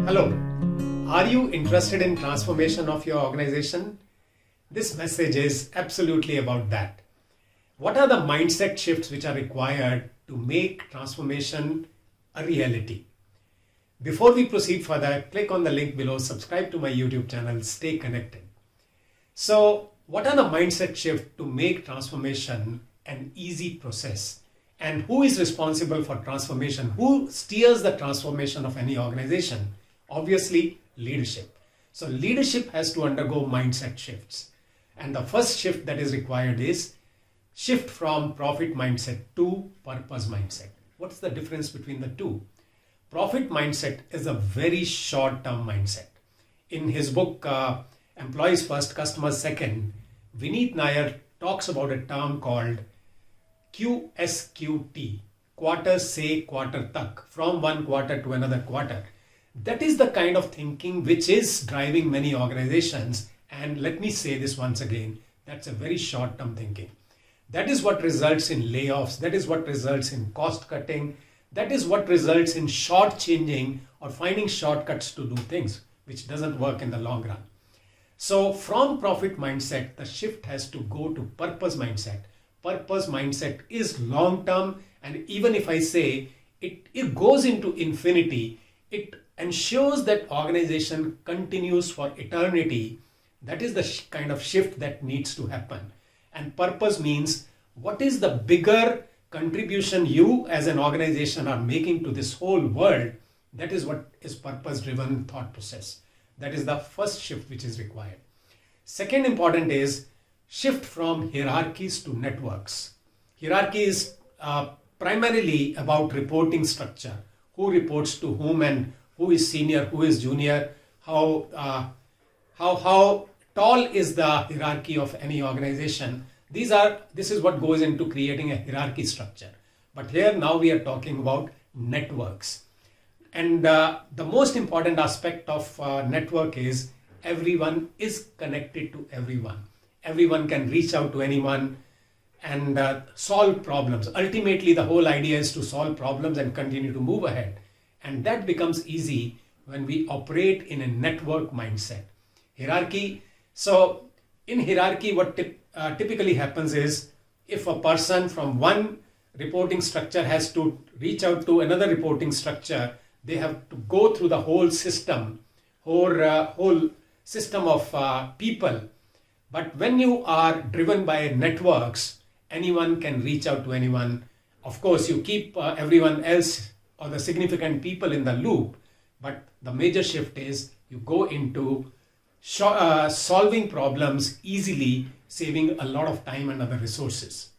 Hello, are you interested in transformation of your organization? This message is absolutely about that. What are the mindset shifts which are required to make transformation a reality? Before we proceed further, click on the link below, subscribe to my YouTube channel, stay connected. So, what are the mindset shifts to make transformation an easy process? And who is responsible for transformation? Who steers the transformation of any organization? Obviously, leadership. So leadership has to undergo mindset shifts. And the first shift that is required is shift from profit mindset to purpose mindset. What's the difference between the two? Profit mindset is a very short-term mindset. In his book, Employees First, Customers Second, Vineet Nair talks about a term called QSQT, quarter se quarter tak, from one quarter to another quarter. That is the kind of thinking which is driving many organizations. And let me say this once again, that's a very short-term thinking. That is what results in layoffs. That is what results in cost cutting. That is what results in short-changing or finding shortcuts to do things, which doesn't work in the long run. So from profit mindset, the shift has to go to purpose mindset. Purpose mindset is long-term, and even if I say it goes into infinity, it ensures that organization continues for eternity. That is the kind of shift that needs to happen. And purpose means what is the bigger contribution you as an organization are making to this whole world. That is what is purpose-driven thought process. That is the first shift which is required. Second important is shift from hierarchies to networks. Hierarchy is primarily about reporting structure. Who reports to whom and who is senior, who is junior, how tall is the hierarchy of any organization. This is what goes into creating a hierarchy structure. But here now we are talking about networks. And the most important aspect of network is everyone is connected to everyone. Everyone can reach out to anyone and solve problems. Ultimately, the whole idea is to solve problems and continue to move ahead. And that becomes easy when we operate in a network mindset. Hierarchy. So in hierarchy, what typically happens is if a person from one reporting structure has to reach out to another reporting structure, they have to go through the whole system, whole system of people. But when you are driven by networks, anyone can reach out to anyone. Of course, you keep everyone else or the significant people in the loop, but the major shift is you go into solving problems easily, saving a lot of time and other resources.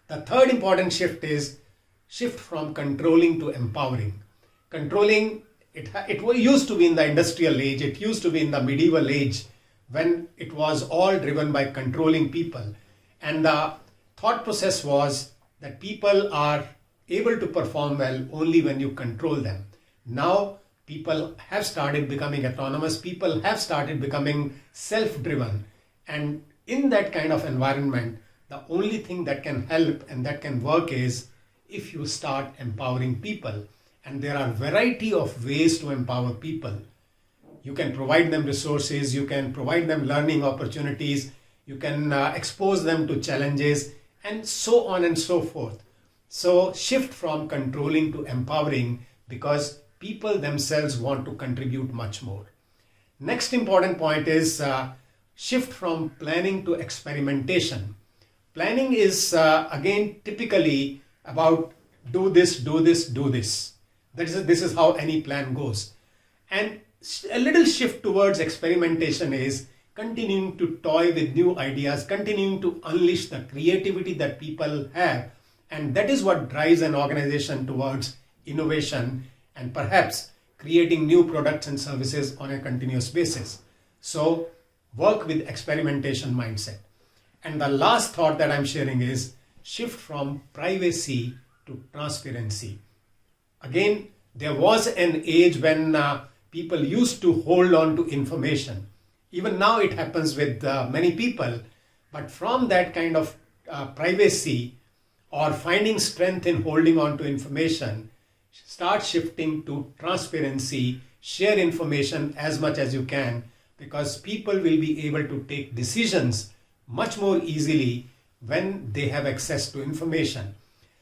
The third important shift is shift from controlling to empowering. Controlling, it used to be in the industrial age, it used to be in the medieval age when it was all driven by controlling people. And the thought process was that people are able to perform well only when you control them. Now people have started becoming autonomous, people have started becoming self-driven. And in that kind of environment, the only thing that can help and that can work is if you start empowering people. And there are a variety of ways to empower people. You can provide them resources, you can provide them learning opportunities, you can expose them to challenges, and so on and so forth. So shift from controlling to empowering because people themselves want to contribute much more. Next important point is shift from planning to experimentation. Planning is again typically about do this, do this, do this. This is how any plan goes. And a little shift towards experimentation is continuing to toy with new ideas, continuing to unleash the creativity that people have. And that is what drives an organization towards innovation and perhaps creating new products and services on a continuous basis. So work with experimentation mindset. And the last thought that I'm sharing is shift from privacy to transparency. Again, there was an age when people used to hold on to information. Even now it happens with many people. But from that kind of privacy or finding strength in holding on to information, start shifting to transparency share information as much as you can, because people will be able to take decisions much more easily when they have access to information.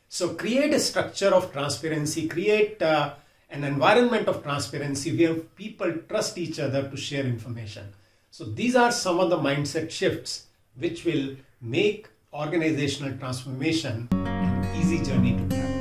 So create a structure of transparency, create an environment of transparency where people trust each other to share information. So these are some of the mindset shifts which will make organizational transformation an easy journey to travel.